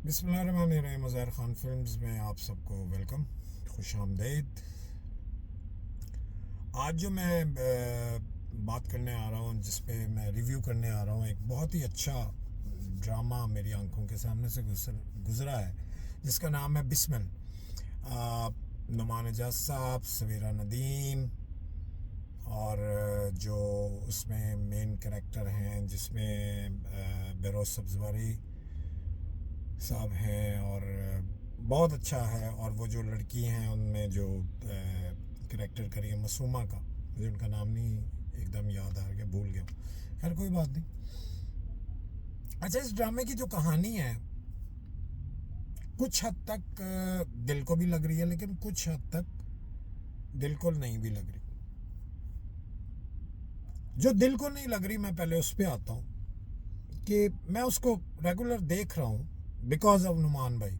बिस्मिल्लाहिर्रहमानिर्रहीम। ज़हर खान फिल्म्स में आप सबको वेलकम, खुश आमदीद। आज जो मैं बात करने आ रहा हूँ, जिस पे मैं रिव्यू करने आ रहा हूँ, एक बहुत ही अच्छा ड्रामा मेरी आंखों के सामने से गुजरा है, जिसका नाम है बिस्मिल। नुमान एजाज साहब, सवेरा नदीम, और जो उसमें मेन कैरेक्टर हैं, जिसमें बेरोज सब्जवारी साहब हैं, और बहुत अच्छा है। और वो जो लड़की हैं, उनमें जो करेक्टर करी है मासूमा का, मुझे उनका नाम नहीं एकदम याद आ गया, भूल गया। खैर कोई बात नहीं। अच्छा, इस ड्रामे की जो कहानी है, कुछ हद तक दिल को भी लग रही है, लेकिन कुछ हद तक दिल को नहीं भी लग रही। जो दिल को नहीं लग रही, मैं पहले उस पर आता हूँ कि मैं उसको रेगुलर देख रहा हूँ बिकॉज ऑफ नुमान भाई।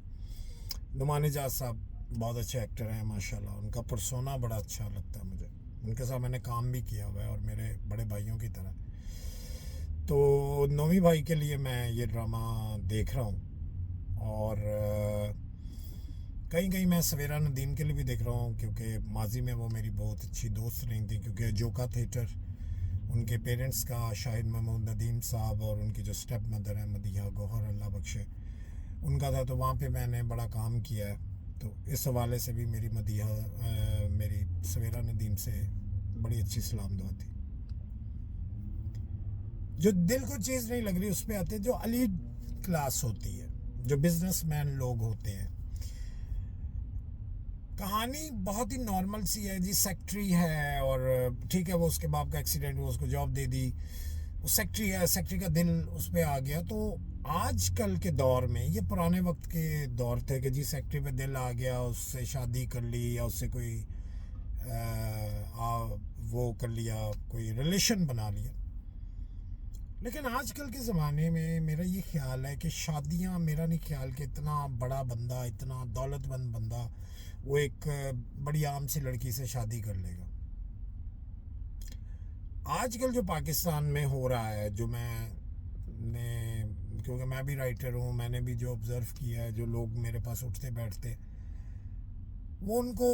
नुमान एजाज साहब बहुत अच्छे एक्टर हैं माशाल्लाह। उनका परसोना बड़ा अच्छा लगता है मुझे। उनके साथ मैंने काम भी किया हुआ है, और मेरे बड़े भाइयों की तरह। तो नौवीं भाई के लिए मैं ये ड्रामा देख रहा हूँ, और कहीं कहीं मैं सवेरा नदीम के लिए भी देख रहा हूँ, क्योंकि माजी में वो मेरी बहुत अच्छी दोस्त रही थी। क्योंकि जोका थिएटर, उनके पेरेंट्स का शाहिद महमूद नदीम साहब, और उनकी जो स्टेप मदर है मदीहा गौहर, अल्लाह बख्शे, उनका था। तो वहाँ पे मैंने बड़ा काम किया है। तो इस हवाले से भी मेरी मेरी सवेरा नदीम से बड़ी अच्छी सलाम दुआ थी। जो दिल को चीज़ नहीं लग रही, उस पर आते हैं जो अली क्लास होती है, जो बिजनेसमैन लोग होते हैं। कहानी बहुत ही नॉर्मल सी है जी। सेक्रेटरी है, और ठीक है, वो उसके बाप का एक्सीडेंट हुआ, उसको जॉब दे दी। वो सेक्रेटरी है, सेक्रेटरी का दिल उस पर आ गया। तो आजकल के दौर में, ये पुराने वक्त के दौर थे कि जी सेक्रेटरी पे दिल आ गया, उससे शादी कर ली, या उससे कोई वो कर लिया, कोई रिलेशन बना लिया। लेकिन आजकल के ज़माने में मेरा ये ख्याल है कि शादियां, मेरा नहीं ख्याल कि इतना बड़ा बंदा, इतना दौलतमंद बंदा, वो एक बड़ी आम सी लड़की से शादी कर लेगा। आजकल जो पाकिस्तान में हो रहा है, जो मैंने, क्योंकि मैं भी राइटर हूँ, मैंने भी जो ऑब्ज़र्व किया है, जो लोग मेरे पास उठते बैठते, वो उनको,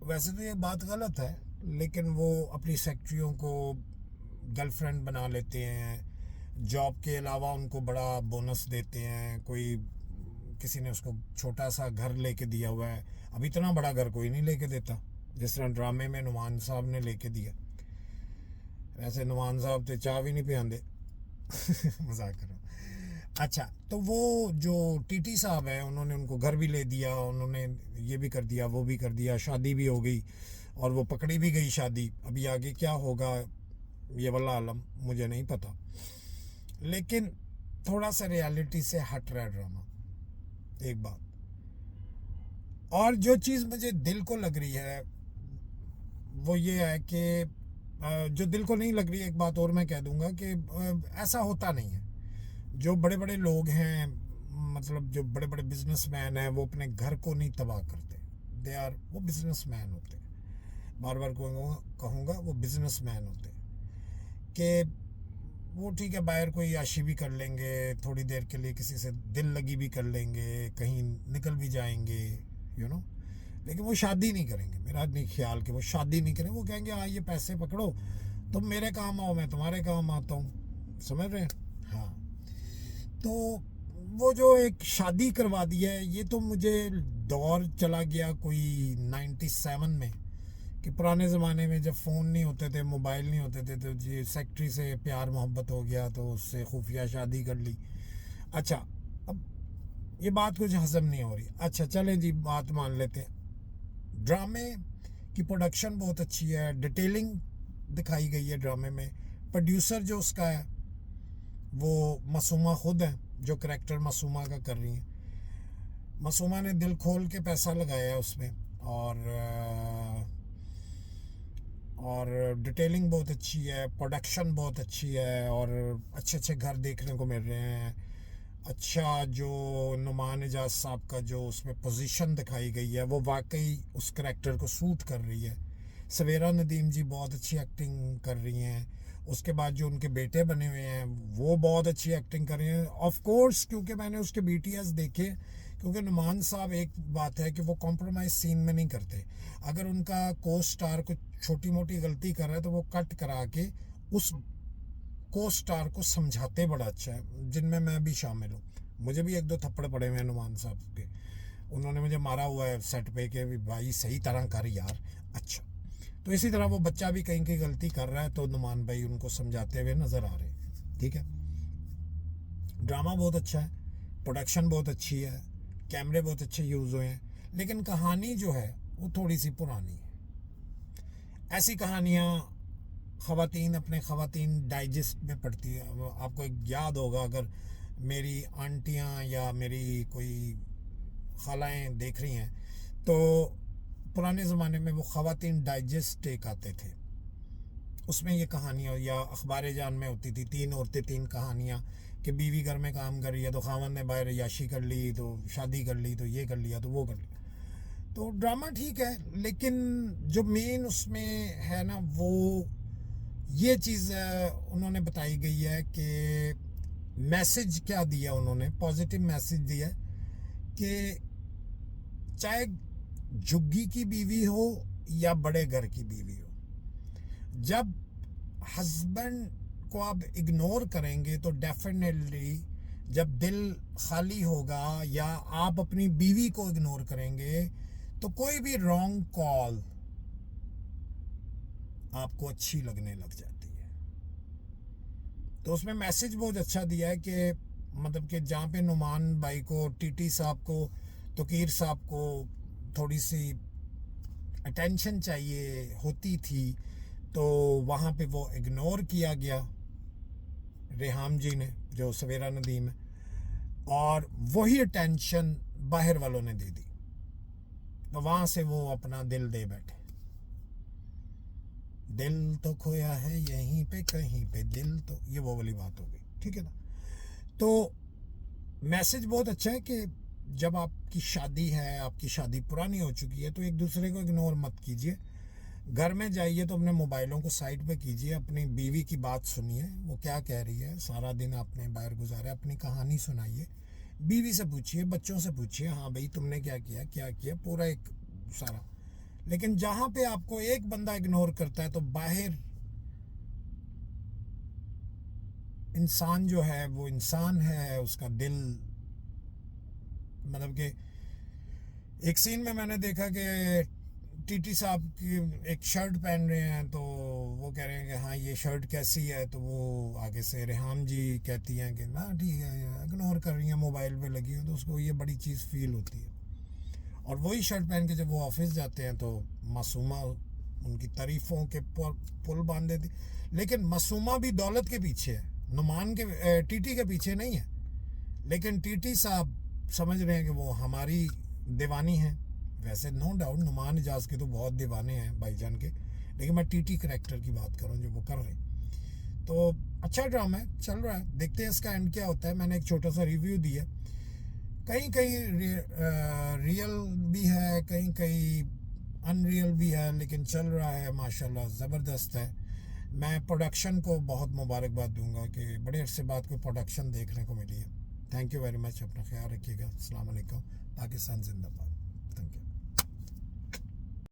वैसे तो ये बात गलत है, लेकिन वो अपनी सेक्रेटरियों को गर्लफ्रेंड बना लेते हैं। जॉब के अलावा उनको बड़ा बोनस देते हैं। कोई, किसी ने उसको छोटा सा घर लेके दिया हुआ है। अब इतना बड़ा घर कोई नहीं लेके देता, जिस तरह ड्रामे में नुमान साहब ने लेके दिया। वैसे नुमान साहब तो चाह भी नहीं पियाते। मजाक करो। अच्छा, तो वो जो टीटी साहब है, उन्होंने उनको घर भी ले दिया, उन्होंने ये भी कर दिया, वो भी कर दिया, शादी भी हो गई, और वो पकड़ी भी गई शादी। अभी आगे क्या होगा ये वल्लाह आलम, मुझे नहीं पता। लेकिन थोड़ा सा रियलिटी से हट रहा है ड्रामा, एक बात। और जो चीज़ मुझे दिल को लग रही है, वो ये है कि जो दिल को नहीं लग रही, एक बात और मैं कह दूंगा कि ऐसा होता नहीं है। जो बड़े बड़े लोग हैं, मतलब जो बड़े बड़े बिजनेसमैन हैं, वो अपने घर को नहीं तबाह करते। दे आर, वो बिजनेसमैन होते हैं। बार बार कहूँगा वो बिजनेसमैन होते हैं। कि वो ठीक है, बाहर कोई याशी भी कर लेंगे, थोड़ी देर के लिए किसी से दिल लगी भी कर लेंगे, कहीं निकल भी जाएंगे, यू नो। लेकिन वो शादी नहीं करेंगे। मेरा नहीं ख्याल कि वो शादी नहीं करेंगे। वो कहेंगे हाँ, ये पैसे पकड़ो, तुम मेरे काम आओ, मैं तुम्हारे काम आता हूँ। समझ रहे हैं? हाँ। तो वो जो एक शादी करवा दी है, ये तो मुझे दौर चला गया कोई 97 में, कि पुराने ज़माने में जब फ़ोन नहीं होते थे, मोबाइल नहीं होते थे, तो जी सेक्रेटरी से प्यार मोहब्बत हो गया, तो उससे खुफिया शादी कर ली। अच्छा, अब ये बात कुछ हजम नहीं हो रही। अच्छा चलें जी, बात मान लेते हैं। ड्रामे की प्रोडक्शन बहुत अच्छी है, डिटेलिंग दिखाई गई है ड्रामे में। प्रोड्यूसर जो उसका है, वो मासूमा खुद है, जो करेक्टर मासूमा का कर रही हैं। मासूमा ने दिल खोल के पैसा लगाया है उसमें, और डिटेलिंग बहुत अच्छी है, प्रोडक्शन बहुत अच्छी है, और अच्छे अच्छे घर देखने को मिल रहे हैं। अच्छा, जो नुमान एजाज साहब का जो उसमें पोजीशन दिखाई गई है, वो वाकई उस करेक्टर को सूट कर रही है। सवेरा नदीम जी बहुत अच्छी एक्टिंग कर रही हैं। उसके बाद जो उनके बेटे बने हुए हैं वो बहुत अच्छी एक्टिंग कर रहे हैं ऑफ कोर्स, क्योंकि मैंने उसके BTS देखे। क्योंकि नुमान साहब, एक बात है कि वो कॉम्प्रोमाइज सीन में नहीं करते। अगर उनका को स्टार को छोटी मोटी गलती कर रहा है तो वो कट करा के उस को स्टार को समझाते बड़ा अच्छा है, जिनमें मैं भी शामिल हूँ। मुझे भी 1-2 थप्पड़ पड़े हुए हैं नुमान साहब के, उन्होंने मुझे मारा हुआ है सेट पे कि भाई सही तरह कर यार। अच्छा, तो इसी तरह वो बच्चा भी कहीं की गलती कर रहा है तो नुमान भाई उनको समझाते हुए नज़र आ रहे हैं। ठीक है, ड्रामा बहुत अच्छा है, प्रोडक्शन बहुत अच्छी है, कैमरे बहुत अच्छे यूज़ हुए हैं, लेकिन कहानी जो है वो थोड़ी सी पुरानी है। ऐसी कहानियाँ ख़वातीन अपने ख़वातीन डाइजेस्ट में पढ़ती है। आपको एक याद होगा, अगर मेरी आंटियाँ या मेरी कोई खालाएँ देख रही हैं तो पुराने ज़माने में वो ख़वातीन डाइजेस्ट एक आते थे, उसमें ये कहानियाँ या अखबार जान में होती थी 3 औरतें 3 कहानियाँ कि बीवी घर में काम कर रही है तो खावन ने बाहर याशी कर ली, तो शादी कर ली, तो ये कर लिया, तो वो कर लिया। तो ड्रामा ठीक है, लेकिन जो मेन उसमें है ना, वो ये चीज़ उन्होंने बताई गई है कि मैसेज क्या दिया उन्होंने, पॉजिटिव मैसेज दिया कि चाहे झुग्गी की बीवी हो या बड़े घर की बीवी हो, जब हस्बैंड को आप इग्नोर करेंगे तो डेफिनेटली जब दिल खाली होगा, या आप अपनी बीवी को इग्नोर करेंगे तो कोई भी रॉन्ग कॉल आपको अच्छी लगने लग जाती है। तो उसमें मैसेज बहुत अच्छा दिया है कि मतलब कि जहाँ पे नुमान भाई को, टीटी साहब को, तकीर साहब को थोड़ी सी अटेंशन चाहिए होती थी तो वहाँ पे वो इग्नोर किया गया रेहाम जी ने, जो सवेरा नदीम है, और वही अटेंशन बाहर वालों ने दे दी, तो वहाँ से वो अपना दिल दे बैठे। दिल तो खोया है यहीं पे कहीं पे, दिल तो, ये वो वाली बात हो गई। ठीक है ना, तो मैसेज बहुत अच्छा है कि जब आपकी शादी है, आपकी शादी पुरानी हो चुकी है, तो एक दूसरे को इग्नोर मत कीजिए। घर में जाइए तो अपने मोबाइलों को साइड पे कीजिए, अपनी बीवी की बात सुनिए, वो क्या कह रही है, सारा दिन आपने बाहर गुजारा, अपनी कहानी सुनाइए, बीवी से पूछिए, बच्चों से पूछिए, हाँ भाई तुमने क्या किया क्या किया, पूरा एक सारा। लेकिन जहाँ पे आपको एक बंदा इग्नोर करता है तो बाहर इंसान जो है वो इंसान है, उसका दिल, मतलब कि एक सीन में मैंने देखा कि टीटी साहब की एक शर्ट पहन रहे हैं तो वो कह रहे हैं कि हाँ ये शर्ट कैसी है, तो वो आगे से रेहाम जी कहती हैं कि ना ठीक है, इग्नोर कर रही हैं, मोबाइल पे लगी हो, तो उसको ये बड़ी चीज़ फील होती है। और वही शर्ट पहन के जब वो ऑफिस जाते हैं तो मासूमा उनकी तारीफ़ों के पुल बांध देती। लेकिन मासूमा भी दौलत के पीछे है, नुमान के टीटी के पीछे नहीं है। लेकिन टीटी साहब समझ रहे हैं कि वो हमारी दीवानी है। वैसे नो डाउट नुमान इजाज़ के तो बहुत दीवाने हैं भाईजान के, लेकिन मैं टीटी करैक्टर की बात कर रहा हूँ जो वो कर रहे हैं। तो अच्छा ड्रामा है, चल रहा है, देखते हैं इसका एंड क्या होता है। मैंने एक छोटा सा रिव्यू दिया, कहीं कहीं रियल भी है, कहीं कहीं अनरियल भी है, लेकिन चल रहा है माशाल्लाह, ज़बरदस्त है। मैं प्रोडक्शन को बहुत मुबारकबाद दूंगा कि बड़े अरसे बाद कोई प्रोडक्शन देखने को मिली है। थैंक यू वेरी मच, अपना ख्याल रखिएगा। अस्सलाम वालेकुम, पाकिस्तान जिंदाबाद।